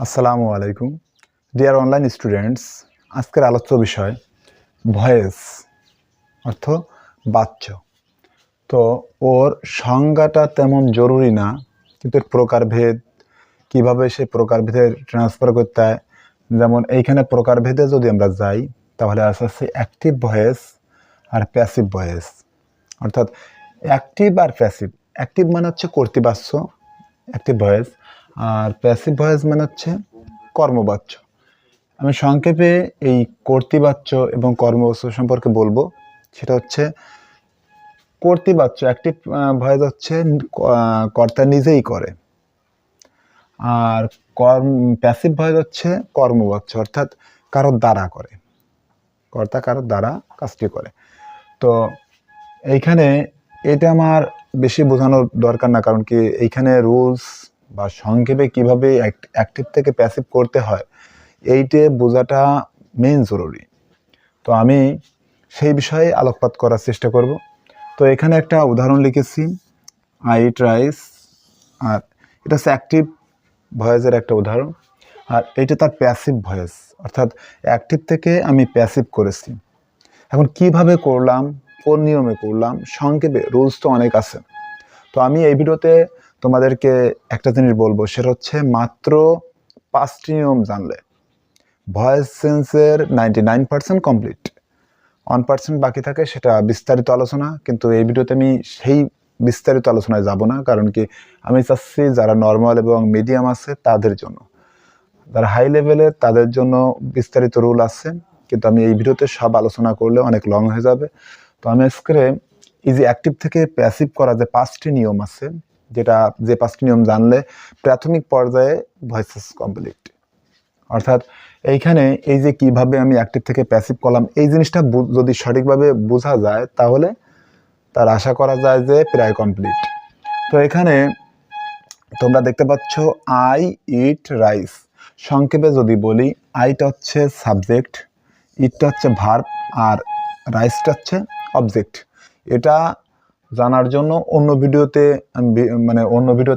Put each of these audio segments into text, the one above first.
আসসালামু আলাইকুম deer online students. আজকের আলোচ্য বিষয় ভয়েস অর্থ বাচ্য। তো ওর সংজ্ঞাটা তেমন জরুরি না, কিন্তু এর প্রকারভেদ কীভাবে সেই প্রকারভেদের ট্রান্সফার করতে হয়, যেমন এইখানে প্রকারভেদে যদি আমরা যাই তাহলে আসছে অ্যাক্টিভ ভয়েস আর প্যাসিভ ভয়েস। অর্থাৎ অ্যাক্টিভ আর প্যাসিভ, অ্যাক্টিভ মানে হচ্ছে কর্তৃবাচ্য অ্যাক্টিভ ভয়েস, আর প্যাসিভ ভয়েস মানে হচ্ছে কর্মবাচ্য। আমি সংক্ষেপে এই কর্তৃবাচ্য এবং কর্মবাচ্য সম্পর্কে বলবো। সেটা হচ্ছে কর্তৃবাচ্য অ্যাক্টিভ ভয়েস হচ্ছে কর্তা নিজেই করে, আর প্যাসিভ ভয়েস হচ্ছে কর্মবাচ্য অর্থাৎ কারোর দ্বারা করে, কর্তা কারোর দ্বারা কাজটি করে। তো এইখানে এটা আমার বেশি বোঝানোর দরকার না, কারণ কি এইখানে রুলস বা সংক্ষেপে কিভাবে অ্যাক্টিভ থেকে প্যাসিভ করতে হয় এইটে বোঝাটা মেইন জরুরি। তো আমি সেই বিষয়ে আলোকপাত করার চেষ্টা করব। তো এখানে একটা উদাহরণ লিখেছি, আই ইট রাইস, আর এটা হচ্ছে অ্যাক্টিভ ভয়েসের একটা উদাহরণ, আর এইটা তার প্যাসিভ ভয়েস অর্থাৎ অ্যাক্টিভ থেকে আমি প্যাসিভ করেছি। এখন কিভাবে করলাম, কোন নিয়মে করলাম, সংক্ষেপে রুলস তো অনেক আছে। তো আমি এই ভিডিওতে তোমাদেরকে একটা জিনিস বলবো, সেটা হচ্ছে মাত্র 5টি নিয়ম জানলে ভয়েস চেঞ্জের 99% কমপ্লিট, 1% বাকি থাকে, সেটা বিস্তারিত আলোচনা। কিন্তু এই ভিডিওতে আমি সেই বিস্তারিত আলোচনায় যাব না, কারণ কি আমি চাচ্ছি যারা নর্মাল এবং মিডিয়াম আছে তাদের জন্য, যারা হাই লেভেলের তাদের জন্য বিস্তারিত রুল আছে, কিন্তু আমি এই ভিডিওতে সব আলোচনা করলে অনেক লং হয়ে যাবে। তো আমি আজকে এই যে অ্যাক্টিভ থেকে প্যাসিভ করা যে 5টি নিয়ম আছে, যে 5টি নিয়ম জানলে প্রাথমিক পর্যায়ে ভয়েস কমপ্লিট। অর্থাৎ এইখানে এই যে কিভাবে আমি অ্যাক্টিভ থেকে প্যাসিভ করলাম, এই জিনিসটা যদি সঠিকভাবে বোঝা যায় তাহলে তার আশা করা যায় যে প্রায় কমপ্লিট। তো এখানে তোমরা দেখতে পাচ্ছ আই ইট রাইস। সংক্ষেপে যদি বলি, আইটা হচ্ছে সাবজেক্ট, ইটটা হচ্ছে ভার্ব, আর রাইসটা হচ্ছে অবজেক্ট। এটা জানার জন্য অন্য ভিডিওতে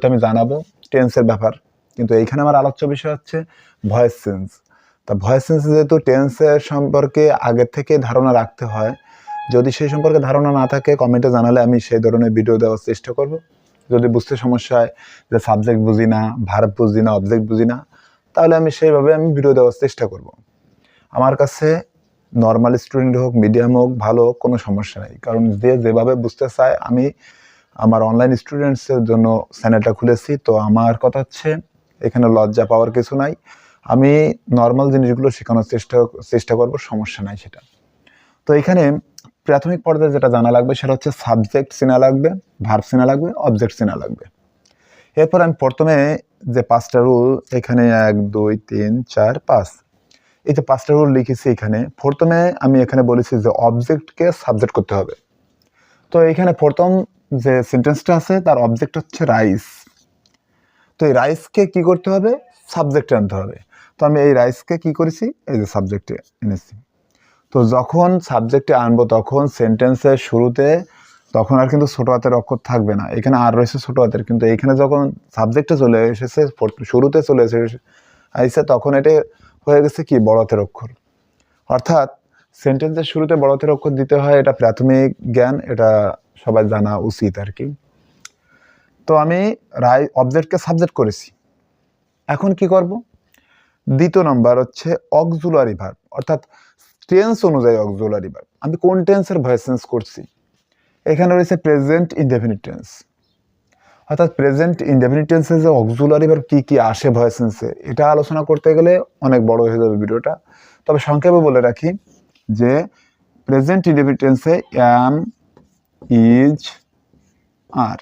আমি জানাবো টেন্সের ব্যাপার, কিন্তু এইখানে আমার আলোচ্য বিষয় হচ্ছে ভয়েস চেঞ্জ। তা ভয়েস চেঞ্জ যেহেতু টেন্সের সম্পর্কে আগের থেকে ধারণা রাখতে হয়, যদি সেই সম্পর্কে ধারণা না থাকে কমেন্টে জানালে আমি সেই ধরনের ভিডিও দেওয়ার চেষ্টা করব। যদি বুঝতে সমস্যা হয় যে সাবজেক্ট বুঝি না, ভার্ব বুঝি না, অবজেক্ট বুঝি না, তাহলে আমি সেইভাবে ভিডিও দেওয়ার চেষ্টা করব। আমার কাছে নর্মাল স্টুডেন্ট হোক, মিডিয়াম হোক, ভালো হোক, কোনো সমস্যা নেই, কারণ যেভাবে বুঝতে চায়, আমি আমার অনলাইন স্টুডেন্টসের জন্য চ্যানেলটা খুলেছি। তো আমার কথা হচ্ছে এখানে লজ্জা পাওয়ার কিছু নাই, আমি নর্মাল জিনিসগুলো শেখানোর চেষ্টা করব, সমস্যা নাই সেটা। তো এখানে প্রাথমিক পর্যায়ে যেটা জানা লাগবে সেটা হচ্ছে সাবজেক্ট চেনা লাগবে, ভার্ব চেনা লাগবে, অবজেক্ট চেনা লাগবে। এরপর আমি প্রথমে যে 5টা রুল, এখানে 1 2 3 4 5, এই যে 5টা রুল লিখেছি, এখানে প্রথমে আমি এখানে বলেছি যে অবজেক্টকে সাবজেক্ট করতে হবে। তো এখানে প্রথম যে সেন্টেন্সটা আছে তার অবজেক্ট হচ্ছে রাইস। তো এই রাইসকে কি করতে হবে, সাবজেক্টে আনতে হবে। তো আমি এই রাইসকে কি করেছি, এই যে সাবজেক্টে এনেছি। তো যখন সাবজেক্টে আনবো তখন সেন্টেন্সের শুরুতে তখন আর কিন্তু ছোট হাতের অক্ষর থাকবে না, এখানে আর রয়েছে ছোট হাতের, কিন্তু এইখানে যখন সাবজেক্টে চলে এসেছে, শুরুতে চলে এসেছে, তখন এটা হয়ে গেছে কি বড় হাতের অক্ষর। অর্থাৎ সেন্টেন্সের শুরুতে বড় হাতের অক্ষর দিতে হয়, এটা প্রাথমিক জ্ঞান, এটা সবাই জানা উচিত আর কি। তো আমি অবজেক্টকে সাবজেক্ট করেছি। এখন কি করব, দ্বিতীয় নাম্বার হচ্ছে অক্সিলারি ভার্ব, অর্থাৎ টেন্স অনুযায়ী অক্সিলারি ভার্ব। আমি কোন টেন্সের ভয়েস চেঞ্জ করছি, এখানে রয়েছে প্রেজেন্ট ইনডেফিনিট টেন্স। অর্থাৎ প্রেজেন্ট ইনডেফিনিট টেন্সে যে অক্সিলারি ভার্ব কি কি আসে ভয়েস চেঞ্জে, এটা আলোচনা করতে গেলে অনেক বড় হয়ে যাবে ভিডিওটা। তবে সংক্ষেপে বলে রাখি যে প্রেজেন্ট ইনডেফিনিট টেন্সে অ্যাম, ইজ, আর,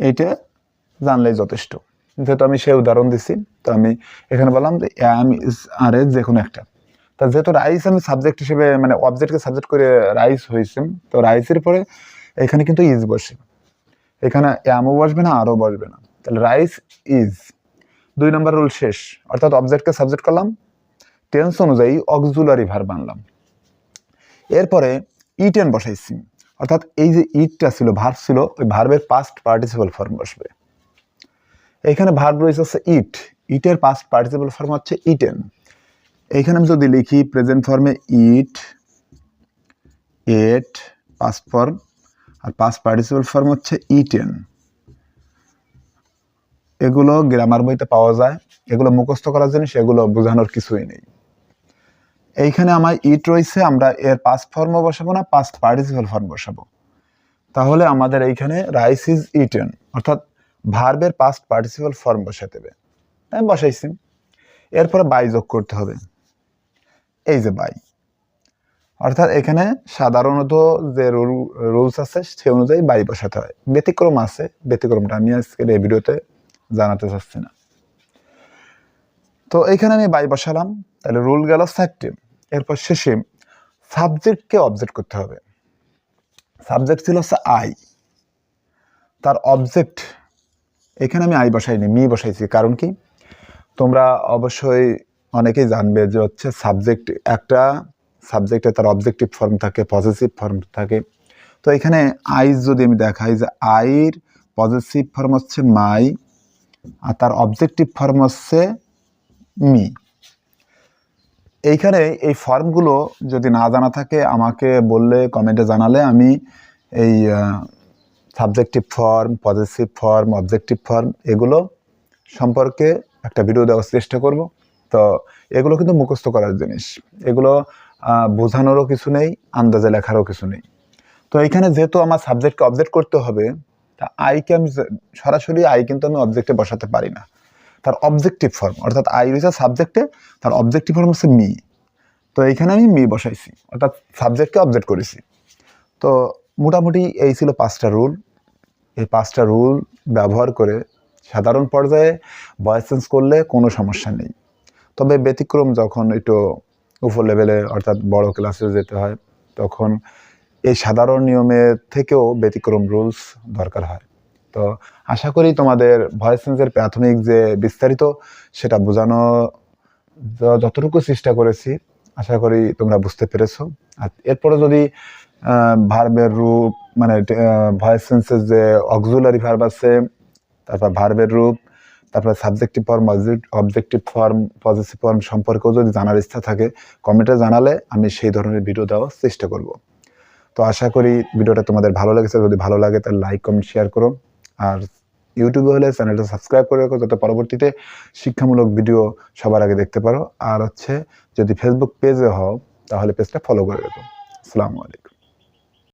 এইটা জানলেই যথেষ্ট। যেহেতু আমি সেই উদাহরণ দিচ্ছি, তো আমি এখানে বললাম যে অ্যাম, ইজ, আর এর যে কোনো একটা। তা যেহেতু রাইস আমি সাবজেক্ট হিসেবে অবজেক্টকে সাবজেক্ট করে রাইস হয়েছে, তো রাইসের পরে এখানে কিন্তু ইজ বসে, এখানে অ্যামও বসবে না, আরও বসবে না, তাহলে রাইস ইজ। 2 নম্বর রুল শেষ, অর্থাৎ অবজেক্টকে সাবজেক্ট করলাম, টেন্স অনুযায়ী অক্সিলারি ভার্ব আনলাম। এরপরে ইটেন বসাইছি, অর্থাৎ এই যে ইটটা ছিল, ভার্ব ছিল, ওই ভার্বের পাস্ট পার্টিসিপল ফর্ম বসবে। এখানে ভার্ব রয়েছে ইট, ইটের পাস্ট পার্টিসিপল ফর্ম হচ্ছে ইটেন। এইখানে আমি যদি লিখি প্রেজেন্ট ফর্মে ইট, এট পাস্ট ফর্ম, আর পাস্ট পার্টিসিপল ফর্ম হচ্ছে ইটেন। এগুলো গ্রামার বইতে পাওয়া যায়, এগুলো মুখস্থ করার জিনিস, এগুলো বোঝানোর কিছুই নেই। এইখানে আমার ইট রয়েছে, আমরা এর পাস্ট ফর্মও বসাবো না, পাস্ট পার্টিসিপল ফর্ম বসাবো। তাহলে আমাদের এইখানে রাইস ইজ ইটেন অর্থাৎ ভার্বের পাস্ট পার্টিসিপল ফর্ম বসাতে হবে। আমি বসাইছি। এরপরে বাই যোগ করতে হবে, এই যে বাই। অর্থাৎ এখানে সাধারণত যে রুলস আছে সে অনুযায়ী বাই বসাতে হয়, ব্যতিক্রম আছে, ব্যতিক্রমটা আমি আজকের এই ভিডিওতে জানাতে চাচ্ছি না। তো এখানে আমি বাই বসালাম, তাহলে রুল গেল 4টে। এরপর শেষে সাবজেক্টকে অবজেক্ট করতে হবে। সাবজেক্ট ছিল হচ্ছে আই, তার অবজেক্ট এখানে আমি আই বসাইনি, মি বসাইছি। কারণ কি, তোমরা অবশ্যই অনেকেই জানবে যে হচ্ছে সাবজেক্ট, একটা সাবজেক্টে তার অবজেক্টিভ ফর্ম থাকে, পজিটিভ ফর্ম থাকে। তো এখানে আই যদি আমি দেখাই যে আইর পজিটিভ ফর্ম হচ্ছে মাই, আর তার অবজেক্টিভ ফর্ম হচ্ছে মি। এইখানে এই ফর্মগুলো যদি না জানা থাকে আমাকে বললে, কমেন্টে জানালে আমি এই subjective form, positive form, objective form এগুলো সম্পর্কে একটা ভিডিও দেওয়ার চেষ্টা করব। তো এগুলো কিন্তু মুখস্থ করার জিনিস, এগুলো বোঝানোরও কিছু নেই, আন্দাজে লেখারও কিছু নেই। তো এইখানে যেহেতু আমার সাবজেক্টকে অবজেক্ট করতে হবে, তা আইকে আমি সরাসরি আই কিন্তু আমি অবজেক্টে বসাতে পারি না। তার অবজেক্টিভ ফর্ম অর্থাৎ আই রয়েছে সাবজেক্টে, তার অবজেক্টিভ ফর্ম হচ্ছে মি। তো এইখানে আমি মি বসাইছি, অর্থাৎ সাবজেক্টকে অবজেক্ট করেছি। তো মোটামুটি এই ছিল 5টা রুল। এই 5টা রুল ব্যবহার করে সাধারণ পর্যায়ে ভয়েস চেঞ্জ করলে কোনো সমস্যা নেই। তবে ব্যতিক্রম যখন একটু উপর লেভেলে অর্থাৎ বড় ক্লাসে যেতে হয়, তখন এই সাধারণ নিয়মের থেকেও ব্যতিক্রম রুলস দরকার হয়। তো আশা করি তোমাদের ভয়েস চেঞ্জের প্রাথমিক যে বিস্তারিত সেটা বোঝানো যতটুকু চেষ্টা করেছি আশা করি তোমরা বুঝতে পেরেছো। আর এরপরে যদি ভার্বের রূপ, মানে ভয়েস চেঞ্জের যে অক্সিলারি ভার্ব আছে, তারপর ভার্বের রূপ, তারপর subjective form, objective form, positive form সম্পর্কেও যদি জানার ইচ্ছা থাকে কমেন্টে জানালে আমি সেই ধরনের ভিডিও দেওয়ার চেষ্টা করব। তো আশা করি ভিডিওটা তোমাদের ভালো লেগেছে। যদি ভালো লাগে তাহলে লাইক, কমেন্ট, শেয়ার করো। আর ইউটিউবে হলে চ্যানেলটা সাবস্ক্রাইব করে রাখো, যাতে পরবর্তীতে শিক্ষামূলক ভিডিও সবার আগে দেখতে পারো। আর হচ্ছে যদি ফেসবুক পেজে হও তাহলে পেজটা ফলো করে রাখো। আসসালামু আলাইকুম।